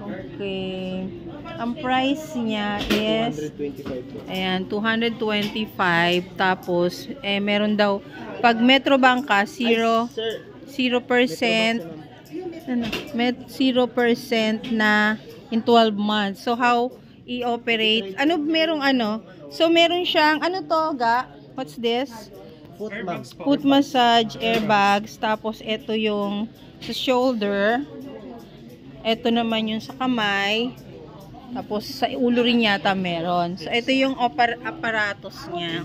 Okay. Ang price niya is 225 po. ayan, 225. Tapos, meron daw, pag Metrobank ka, 0% na in 12 months. So, how i-operate? Merong So, meron siyang, What's this? Foot massage, airbags. Tapos, ito yung sa shoulder. Ito naman yung sa kamay. Tapos, sa ulo rin yata meron. So, ito yung aparatos niya.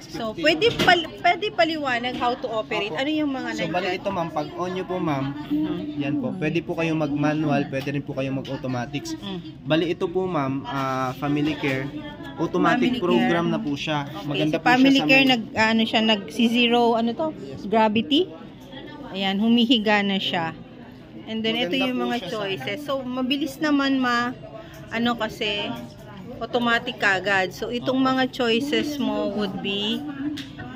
So, pwede paliwanag how to operate. Ano yung mga So, bali ito ma'am, pag on nyo po ma'am, yan po, pwede po kayong mag-manual, pwede rin po kayong mag-automatics. Bali ito po ma'am, family care, automatic program na po siya. Okay, Maganda so po family siya care, nag-zero, gravity. Ayan, humihiga na siya. And then, ito Maganda yung po mga siya choices. So, mabilis naman kasi automatic kagad. So, itong mga choices mo would be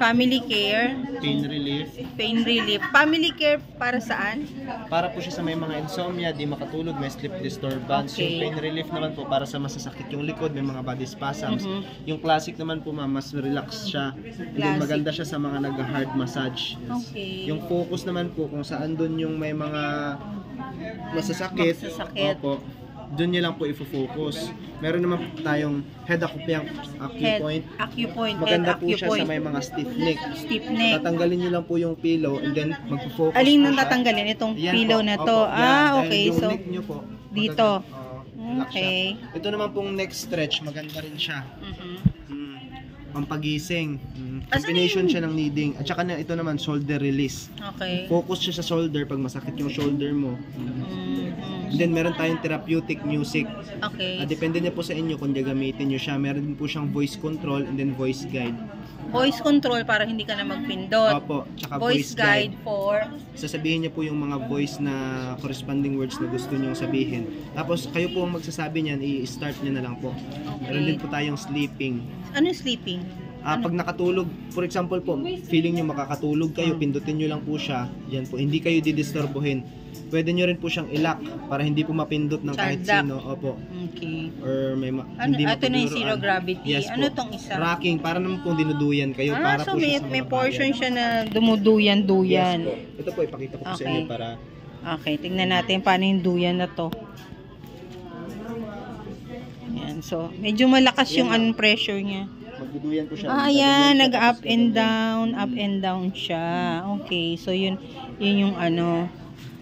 family care, pain relief. Family care para saan? Para po siya sa may mga insomnia, di makatulog, may sleep disturbance. Okay. Yung pain relief naman po para sa masasakit yung likod, may mga body spasms. Yung classic naman po ma'am, mas relax siya. Yung maganda siya sa mga nag-hard massage. Okay. Yung focus naman po kung saan doon yung may mga masasakit. Opo. Doon niya lang po i-focus. Meron naman po tayong head acupoint. Maganda po siya sa may mga stiff neck. Tatanggalin niyo lang po yung pillow and then magpo-focus. Alin po nang siya. tatanggalin? Itong Yan pillow po. na to. Opo, yan. Okay. Dahil yung So, neck niyo po, dito. relax Okay. siya. Ito naman pong neck stretch, maganda rin siya. Pampagising. Combination siya ng kneading. At saka ito naman, shoulder release. Okay. Focus siya sa shoulder pag masakit yung shoulder mo. And then meron tayong therapeutic music. Okay. Depende niya po sa inyo kung gagamitin niyo siya. Meron din po siyang voice control and then voice guide. Voice control para hindi ka na magpindot. Opo, tsaka Voice guide for sasabihin niya po yung mga voice na corresponding words na gusto niyong sabihin. Tapos kayo po ang magsasabi niyan, i-start niyo na lang po. Meron din po tayong sleeping. Ano sleeping? Pag nakatulog, for example po, feeling nyo makakatulog kayo, pindutin nyo lang po siya. Yan po, hindi kayo didisturbuhin. Pwede nyo rin po siyang i-lock para hindi po mapindot ng kahit sino. Opo. Okay. Or may Ito na yung zero gravity. Yes ano po. tong isa? Rocking, para naman pong dinuduyan kayo. Para so po siya sa may mga portion bayan. siya na dumuduyan-duyan. Yes po. Ito po, ipakita ko po sa inyo para... Okay, tingnan natin paano yung duyan na to. Ayan, so medyo malakas yung pressure niya. Magduduyan po siya. Ayan, nag-up and down siya. Okay, so yun yung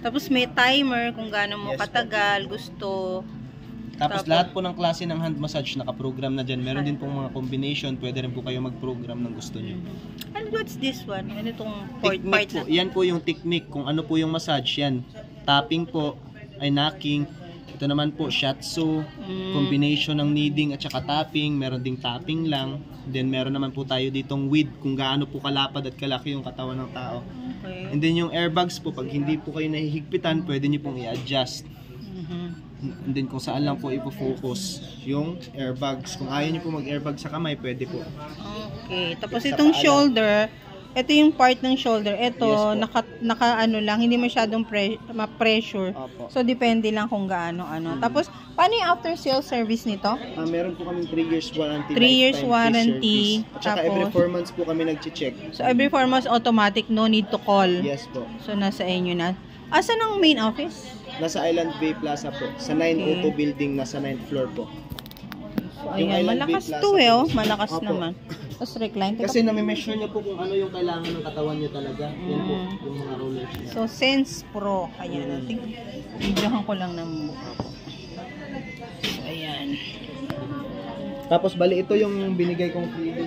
Tapos may timer kung gaano mo katagal gusto. Tapos lahat po ng klase ng hand massage nakaprogram na dyan. Meron din pong mga combination. Pwede rin po kayo mag-program ng gusto nyo. And what's this one? Ano itong part Technique po. Yan po yung technique. Kung ano po yung massage. Yan. Tapping po. Ay knocking. Ito naman po, shiatsu, combination ng kneading at saka tapping. Meron ding tapping lang. Then meron naman po tayo ditong width kung gaano po kalapad at kalaki yung katawan ng tao. Okay. And then yung airbags po, pag hindi po kayo nahihigpitan, pwede nyo pong i-adjust. And then kung saan lang po ipo-focus yung airbags. Kung ayaw nyo po mag-airbag sa kamay, pwede po. Okay. Tapos itong shoulder, ito yung part ng shoulder. Ito, Yes, naka lang, hindi masyadong ma-pressure. Opo. So, depende lang kung gaano. Tapos, paano yung after sale service nito? Meron po kaming 3 years warranty. 3 years lifetime warranty. service. At saka every 4 months po kami nag-check. So, every 4 months automatic, no need to call. Yes po. So, nasa inyo na. Asan ang main office? Nasa Island Bay Plaza po. Sa 902 building, nasa 9th floor po. So, Yung ayan, Island Bay malakas Plaza to po. Malakas Opo. naman. Tapos recline. Kasi nami-measure nyo po kung ano yung kailangan ng katawan nyo talaga. Yan po, yung mga rollers niya. So, Sense Pro. Ayan. Videohan ko lang ng mukha ko. So, ayan. Tapos bali ito yung binigay kong freebie